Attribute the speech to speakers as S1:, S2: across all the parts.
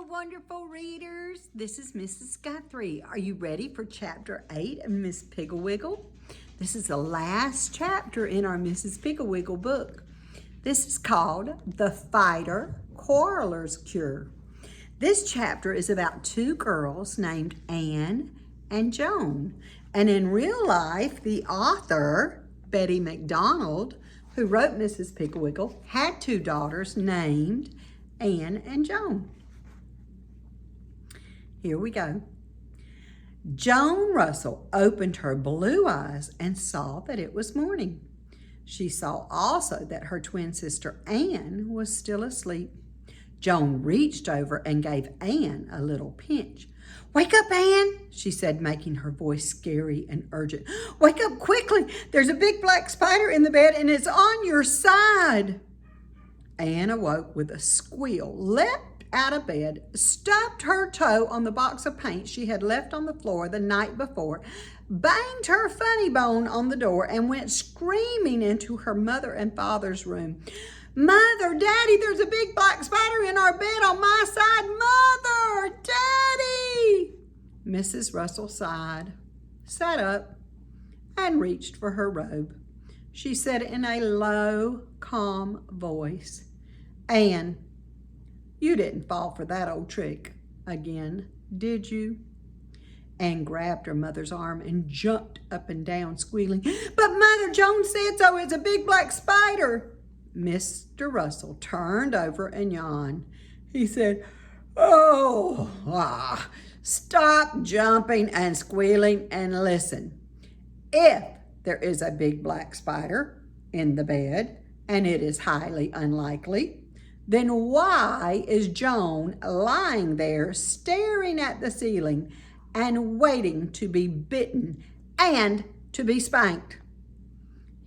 S1: wonderful readers. This is Mrs. Guthrie. Are you ready for Chapter 8 of Miss Piggle-Wiggle? This is the last chapter in our Mrs. Piggle-Wiggle book. This is called The Fighter Quarreler's Cure. This chapter is about two girls named Anne and Joan. And in real life, the author, Betty McDonald, who wrote Mrs. Piggle-Wiggle, had two daughters named Anne and Joan. Here we go. Joan Russell opened her blue eyes and saw that it was morning. She saw also that her twin sister Anne was still asleep. Joan reached over and gave Anne a little pinch. "Wake up, Anne," she said, making her voice scary and urgent. "Wake up quickly. There's a big black spider in the bed and it's on your side." Anne awoke with a squeal, leapt out of bed, stubbed her toe on the box of paint she had left on the floor the night before, banged her funny bone on the door, and went screaming into her mother and father's room. "Mother, Daddy, there's a big black spider in our bed on my side. Mother, Daddy!" Mrs. Russell sighed, sat up, and reached for her robe. She said in a low, calm voice, "Anne, you didn't fall for that old trick again, did you?" Anne grabbed her mother's arm and jumped up and down, squealing, "But Mother, Joan said so. It's a big black spider." Mr. Russell turned over and yawned. He said, Stop jumping and squealing and listen. If there is a big black spider in the bed, and it is highly unlikely, then why is Joan lying there staring at the ceiling and waiting to be bitten and to be spanked?"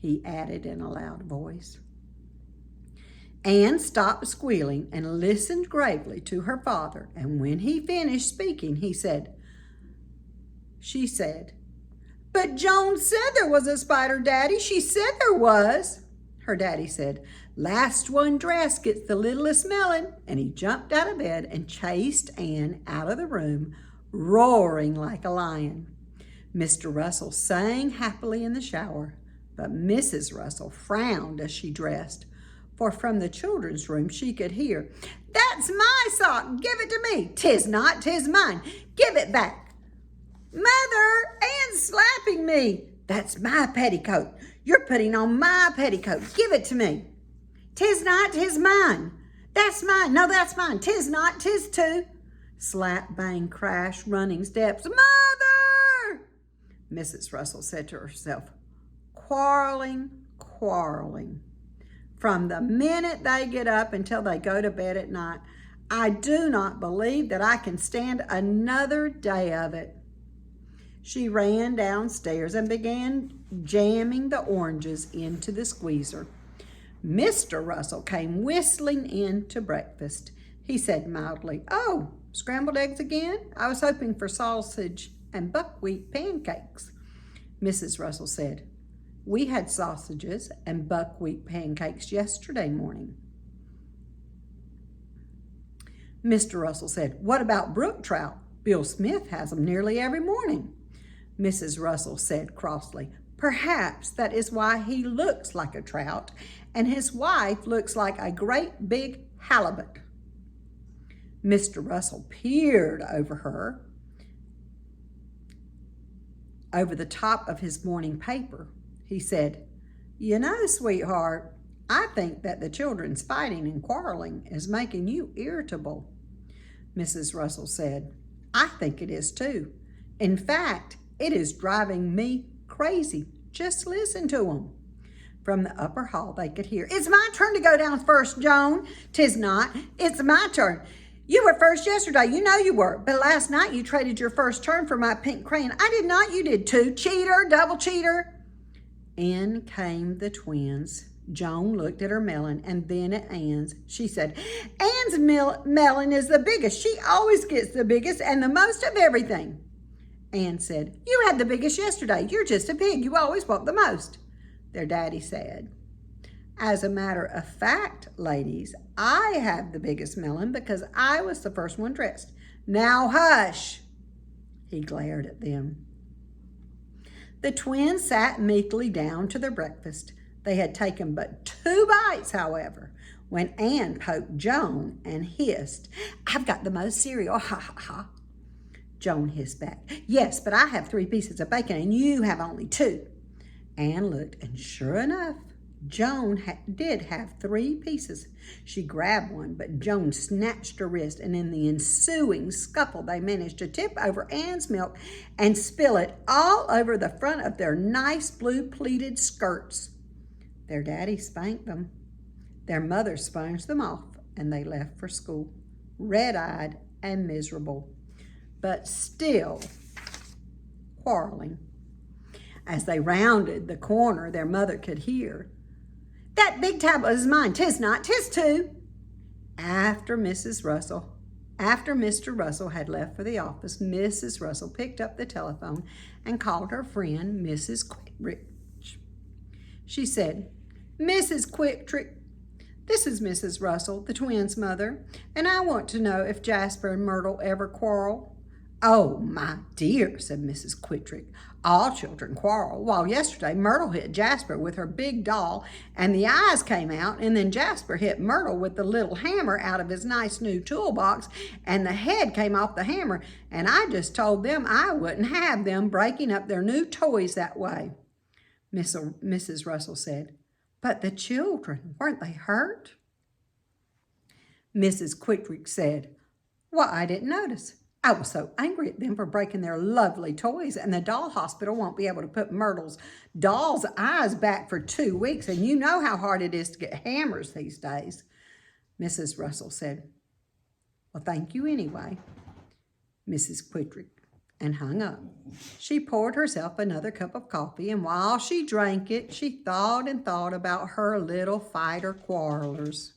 S1: he added in a loud voice. Anne stopped squealing and listened gravely to her father, and when he finished speaking, she said, "But Joan said there was a spider, Daddy. She said there was." Her daddy said, "Last one dressed gets the littlest melon," and he jumped out of bed and chased Anne out of the room, roaring like a lion. Mr. Russell sang happily in the shower, but Mrs. Russell frowned as she dressed, for from the children's room she could hear, "That's my sock. Give it to me. 'Tis not, 'tis mine. Give it back." "Mother, Anne's slapping me." "That's my petticoat. You're putting on my petticoat. Give it to me." "'Tis not, 'tis mine." "That's mine. No, that's mine. 'Tis not, 'tis too." Slap, bang, crash, running steps. "Mother!" Mrs. Russell said to herself, quarreling. From the minute they get up until they go to bed at night, I do not believe that I can stand another day of it. She ran downstairs and began jamming the oranges into the squeezer. Mr. Russell came whistling in to breakfast. He said mildly, "Oh, scrambled eggs again? I was hoping for sausage and buckwheat pancakes." Mrs. Russell said, "We had sausages and buckwheat pancakes yesterday morning." Mr. Russell said, "What about brook trout? Bill Smith has them nearly every morning." Mrs. Russell said crossly, "Perhaps that is why he looks like a trout and his wife looks like a great big halibut." Mr. Russell peered over the top of his morning paper. He said, "You know, sweetheart, I think that the children's fighting and quarreling is making you irritable." Mrs. Russell said, "I think it is too. In fact, it is driving me crazy. Just listen to them." From the upper hall, they could hear, "It's my turn to go down first, Joan." "'Tis not. It's my turn." "You were first yesterday. You know you were. But last night you traded your first turn for my pink crayon." "I did not. You did too. Cheater, double cheater." In came the twins. Joan looked at her melon and then at Anne's. She said, "Anne's melon is the biggest. She always gets the biggest and the most of everything." Anne said, "You had the biggest yesterday. You're just a pig. You always want the most." Their daddy said, As a matter of fact, ladies, I have the biggest melon because I was the first one dressed. Now hush! He glared at them. The twins sat meekly down to their breakfast. They had taken but 2 bites, however, when Anne poked Joan and hissed, "I've got the most cereal, ha ha ha." Joan hissed back, "Yes, but I have 3 pieces of bacon and you have only 2. Anne looked, and sure enough, Joan did have 3 pieces. She grabbed one, but Joan snatched her wrist, and in the ensuing scuffle, they managed to tip over Anne's milk and spill it all over the front of their nice blue pleated skirts. Their daddy spanked them. Their mother sponged them off, and they left for school, red-eyed and miserable, but still quarreling. As they rounded the corner, their mother could hear, "That big tablet is mine, 'tis not, 'tis too." After Mr. Russell had left for the office, Mrs. Russell picked up the telephone and called her friend, Mrs. Quicktrick. She said, "Mrs. Quicktrick, this is Mrs. Russell, the twins' mother, and I want to know if Jasper and Myrtle ever quarrel." "Oh, my dear," said Mrs. Quicktrick, "all children quarrel. While yesterday Myrtle hit Jasper with her big doll and the eyes came out, and then Jasper hit Myrtle with the little hammer out of his nice new toolbox, and the head came off the hammer, and I just told them I wouldn't have them breaking up their new toys that way." Mrs. Russell said, "But the children, weren't they hurt?" Mrs. Quicktrick said, "Well, I didn't notice. I was so angry at them for breaking their lovely toys, and the doll hospital won't be able to put Myrtle's doll's eyes back for 2 weeks, and you know how hard it is to get hammers these days." Mrs. Russell said, "Well, thank you anyway, Mrs. Quicktrick," and hung up. She poured herself another cup of coffee, and while she drank it, she thought and thought about her little fighter quarrelers.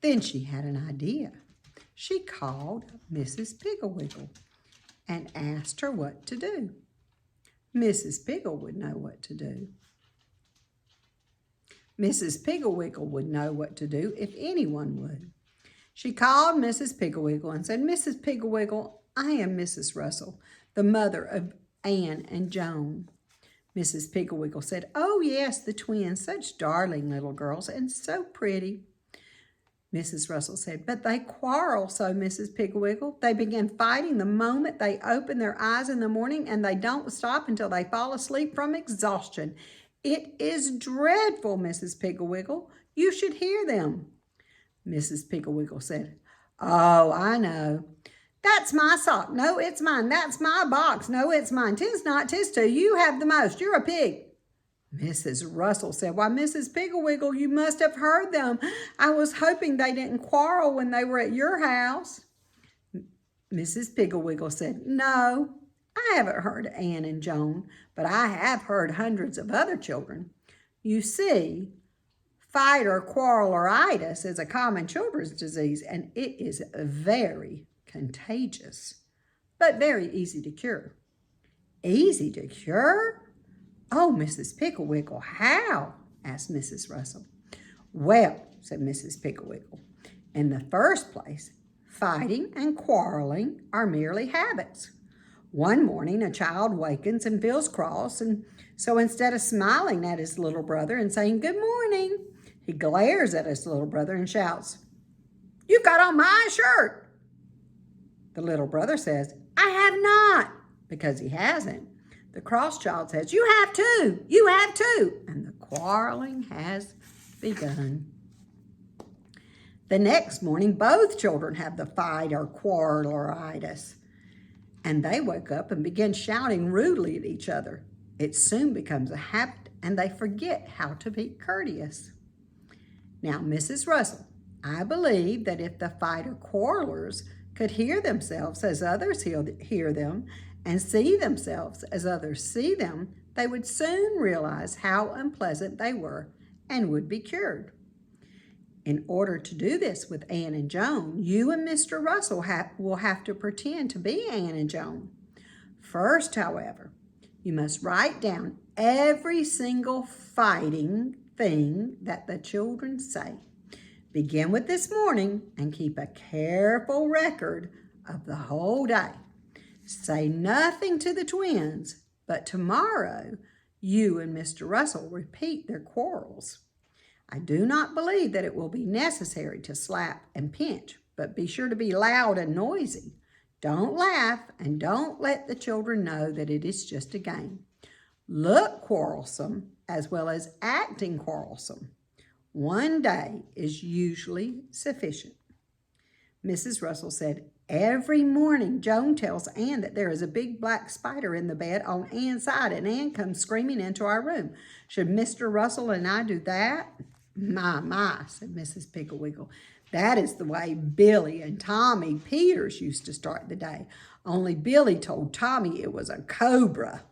S1: Then she had an idea. She called Mrs. Piggle-Wiggle and asked her what to do. Mrs. Piggle would know what to do. Mrs. Piggle-Wiggle would know what to do if anyone would. She called Mrs. Piggle-Wiggle and said, "Mrs. Piggle-Wiggle, I am Mrs. Russell, the mother of Anne and Joan." Mrs. Piggle-Wiggle said, "Oh, yes, the twins, such darling little girls and so pretty." Mrs. Russell said, "But they quarrel so, Mrs. Piggle-Wiggle. They begin fighting the moment they open their eyes in the morning, and they don't stop until they fall asleep from exhaustion. It is dreadful, Mrs. Piggle-Wiggle. You should hear them." Mrs. Piggle-Wiggle said, "Oh, I know. That's my sock. No, it's mine. That's my box. No, it's mine. 'Tis not, 'tis too. You have the most. You're a pig." Mrs. Russell said, "Why, Mrs. Piggle-Wiggle, you must have heard them. I was hoping they didn't quarrel when they were at your house." Mrs. Piggle-Wiggle said, "No, I haven't heard Anne and Joan, but I have heard hundreds of other children. You see, fight or quarreleritis is a common children's disease, and it is very contagious, but very easy to cure." "Easy to cure? Oh, Mrs. Piggle-Wiggle, how?" asked Mrs. Russell. "Well," said Mrs. Piggle-Wiggle, "in the first place, fighting and quarreling are merely habits. One morning a child wakens and feels cross, and so instead of smiling at his little brother and saying, 'Good morning,' he glares at his little brother and shouts, 'You've got on my shirt.' The little brother says, 'I have not,' because he hasn't. The cross child says, 'You have too, you have too,' and the quarreling has begun. The next morning, both children have the fight or quarreleritis, and they wake up and begin shouting rudely at each other. It soon becomes a habit, and they forget how to be courteous." Now, Mrs. Russell, I believe that if the fighter quarrelers could hear themselves as others hear them and see themselves as others see them, they would soon realize how unpleasant they were and would be cured. In order to do this with Anne and Joan, you and Mr. Russell will have to pretend to be Anne and Joan. First, however, you must write down every single fighting thing that the children say. Begin with this morning and keep a careful record of the whole day. Say nothing to the twins, but tomorrow you and Mr. Russell repeat their quarrels. I do not believe that it will be necessary to slap and pinch, but be sure to be loud and noisy. Don't laugh and don't let the children know that it is just a game. Look quarrelsome as well as acting quarrelsome. One day is usually sufficient. Mrs. Russell said, every morning Joan tells Anne that there is a big black spider in the bed on Anne's side, and Anne comes screaming into our room. Should Mr. Russell and I do that? My, said Mrs. Piggle-Wiggle. That is the way Billy and Tommy Peters used to start the day. Only Billy told Tommy it was a cobra.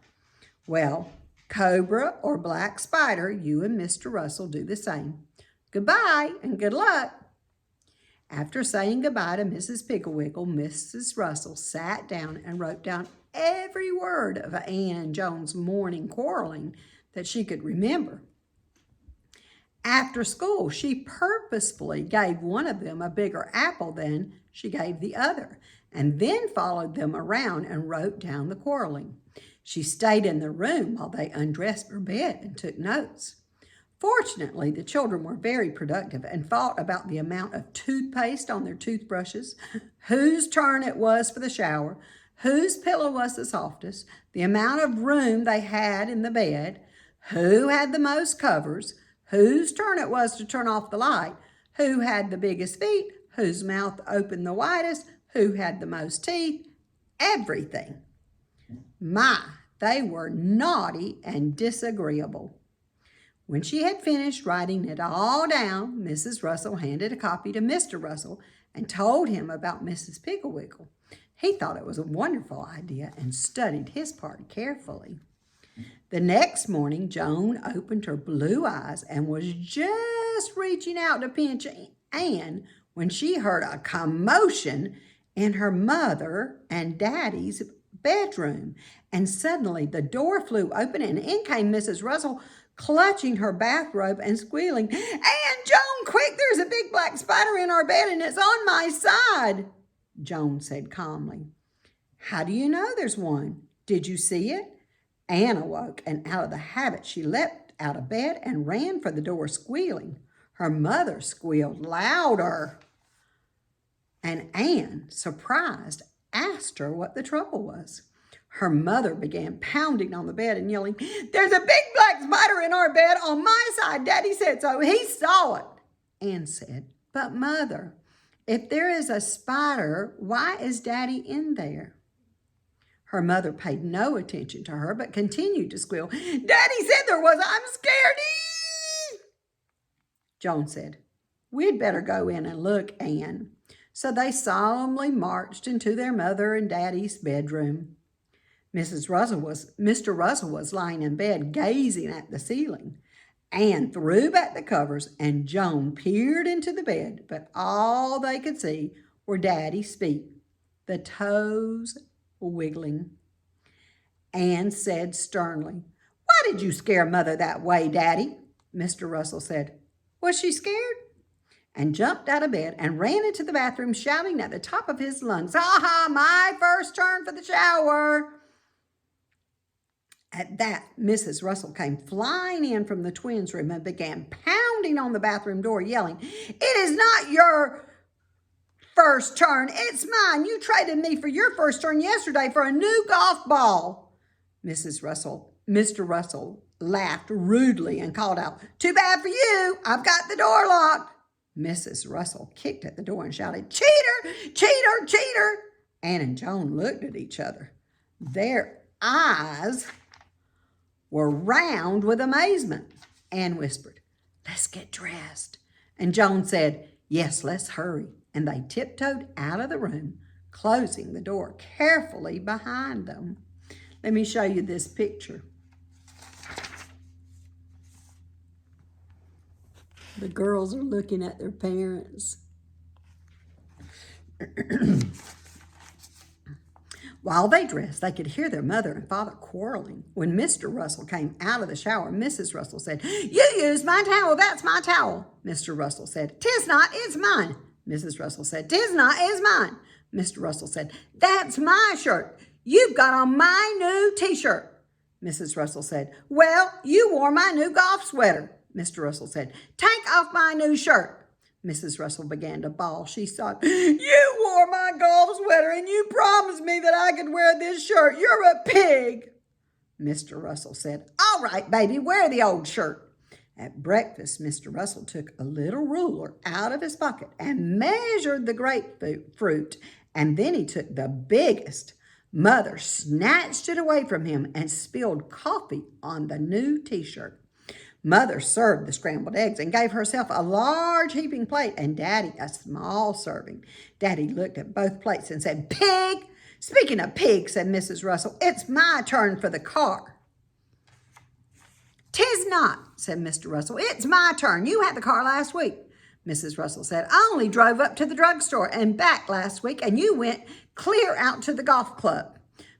S1: Well, cobra or black spider, you and Mr. Russell do the same. Goodbye and good luck. After saying goodbye to Mrs. Piggle-Wiggle, Mrs. Russell sat down and wrote down every word of Anne and Joan's morning quarreling that she could remember. After school, she purposefully gave one of them a bigger apple than she gave the other, and then followed them around and wrote down the quarreling. She stayed in the room while they undressed for bed and took notes. Fortunately, the children were very productive and fought about the amount of toothpaste on their toothbrushes, whose turn it was for the shower, whose pillow was the softest, the amount of room they had in the bed, who had the most covers, whose turn it was to turn off the light, who had the biggest feet, whose mouth opened the widest, who had the most teeth, everything. My, they were naughty and disagreeable. When she had finished writing it all down, Mrs. Russell handed a copy to Mr. Russell and told him about Mrs. Piggle-Wiggle. He thought it was a wonderful idea and studied his part carefully. The next morning, Joan opened her blue eyes and was just reaching out to pinch Anne when she heard a commotion in her mother and Daddy's bedroom. And suddenly the door flew open and in came Mrs. Russell, clutching her bathrobe and squealing, Anne, Joan, quick, there's a big black spider in our bed and it's on my side. Joan said calmly, how do you know there's one? Did you see it? Anne awoke, and out of the habit, she leapt out of bed and ran for the door squealing. Her mother squealed louder. And Anne, surprised, asked her what the trouble was. Her mother began pounding on the bed and yelling, there's a big black spider in our bed on my side. Daddy said so. He saw it. Anne said, but Mother, if there is a spider, why is Daddy in there? Her mother paid no attention to her, but continued to squeal, Daddy said there was. I'm scared. Joan said, we'd better go in and look, Anne. So they solemnly marched into their mother and Daddy's bedroom. Mr. Russell was lying in bed gazing at the ceiling. Anne threw back the covers and Joan peered into the bed, but all they could see were Daddy's feet, the toes wiggling. Anne said sternly, why did you scare Mother that way, Daddy? Mr. Russell said, was she scared? And jumped out of bed and ran into the bathroom shouting at the top of his lungs, ha, my first turn for the shower. At that, Mrs. Russell came flying in from the twins' room and began pounding on the bathroom door, yelling, it is not your first turn, it's mine. You traded me for your first turn yesterday for a new golf ball. Mr. Russell laughed rudely and called out, too bad for you, I've got the door locked. Mrs. Russell kicked at the door and shouted, cheater, cheater, cheater. Anne and Joan looked at each other. Their eyes were round with amazement. Anne whispered, let's get dressed. And Joan said, yes, let's hurry. And they tiptoed out of the room, closing the door carefully behind them. Let me show you this picture. The girls are looking at their parents. While they dressed, they could hear their mother and father quarreling. When Mr. Russell came out of the shower, Mrs. Russell said, "You used my towel, that's my towel." Mr. Russell said, "'Tis not, it's mine." Mrs. Russell said, "'Tis not, it's mine." Mr. Russell said, "That's my shirt. You've got on my new t-shirt." Mrs. Russell said, "Well, you wore my new golf sweater." Mr. Russell said, "Take off my new shirt." Mrs. Russell began to bawl. She sobbed, "You wore my golf sweater and you promised me that I could wear this shirt. You're a pig." Mr. Russell said, "All right, baby, wear the old shirt." At breakfast, Mr. Russell took a little ruler out of his pocket and measured the grapefruit, and then he took the biggest. Mother snatched it away from him and spilled coffee on the new t-shirt. Mother served the scrambled eggs and gave herself a large heaping plate and Daddy a small serving. Daddy looked at both plates and said, "Pig!" "Speaking of pig," said Mrs. Russell, "it's my turn for the car." "'Tis not," said Mr. Russell. "It's my turn. You had the car last week." Mrs. Russell said, "I only drove up to the drugstore and back last week, and you went clear out to the golf club."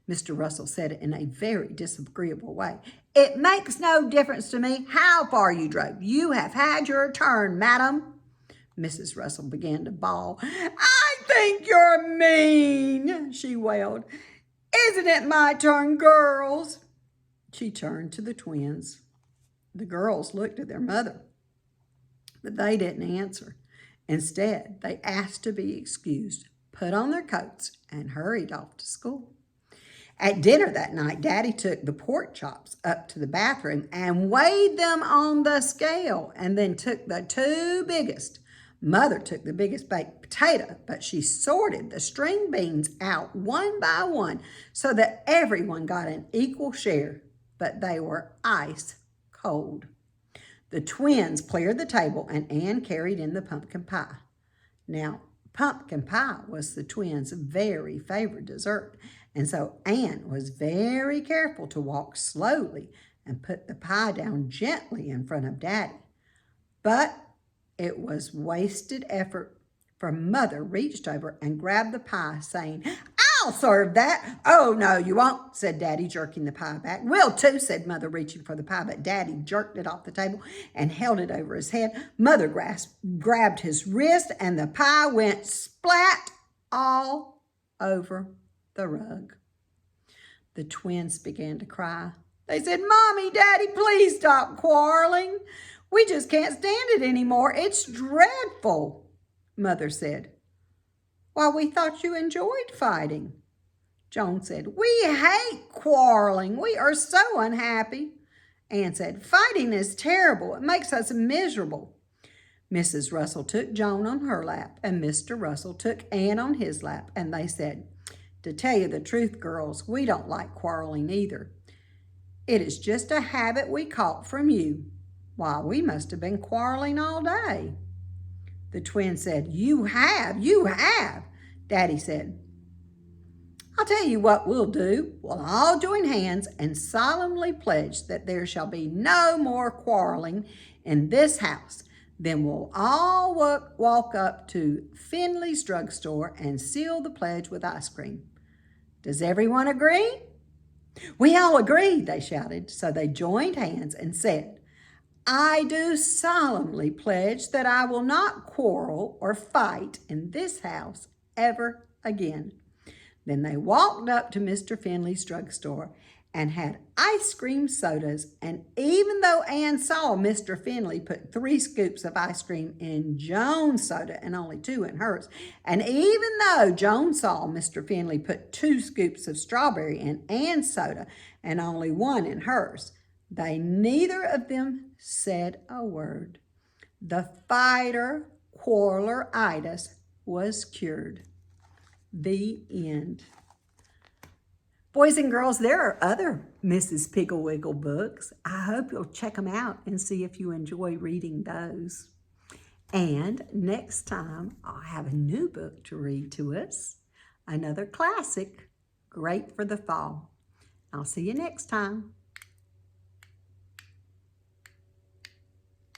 S1: Mr. Russell said it in a very disagreeable way. "It makes no difference to me how far you drove. You have had your turn, madam." Mrs. Russell began to bawl. "I think you're mean," she wailed. "Isn't it my turn, girls?" She turned to the twins. The girls looked at their mother, but they didn't answer. Instead, they asked to be excused, put on their coats, and hurried off to school. At dinner that night, Daddy took the pork chops up to the bathroom and weighed them on the scale and then took the two biggest. Mother took the biggest baked potato, but she sorted the string beans out one by one so that everyone got an equal share, but they were ice cold. The twins cleared the table and Anne carried in the pumpkin pie. Now, pumpkin pie was the twins' very favorite dessert, and so Anne was very careful to walk slowly and put the pie down gently in front of Daddy. But it was wasted effort, for Mother reached over and grabbed the pie, saying, "I'll serve that." "Oh, no, you won't," said Daddy, jerking the pie back. "Will too," said Mother, reaching for the pie, but Daddy jerked it off the table and held it over his head. Mother grabbed his wrist, and the pie went splat all over the rug. The twins began to cry. They said, "Mommy, Daddy, please stop quarreling. We just can't stand it anymore. It's dreadful." Mother said, "Why, we thought you enjoyed fighting." Joan said, "We hate quarreling. We are so unhappy." Anne said, "Fighting is terrible. It makes us miserable." Mrs. Russell took Joan on her lap, and Mr. Russell took Anne on his lap, and they said, "To tell you the truth, girls, we don't like quarreling either. It is just a habit we caught from you. Why, we must have been quarreling all day." The twins said, "You have. Daddy said, "I'll tell you what we'll do. We'll all join hands and solemnly pledge that there shall be no more quarreling in this house. Then we'll all walk up to Finley's drugstore and seal the pledge with ice cream. Does everyone agree?" "We all agree," they shouted. So they joined hands and said, "I do solemnly pledge that I will not quarrel or fight in this house ever again." Then they walked up to Mr. Finley's drugstore and had ice cream sodas. And even though Anne saw Mr. Finley put 3 scoops of ice cream in Joan's soda and only 2 in hers, and even though Joan saw Mr. Finley put 2 scoops of strawberry in Anne's soda and only 1 in hers, they neither of them said a word. The fighter-quarreler-itis was cured. The end. Boys and girls, there are other Mrs. Piggle-Wiggle books. I hope you'll check them out and see if you enjoy reading those. And next time, I'll have a new book to read to us. Another classic, great for the fall. I'll see you next time.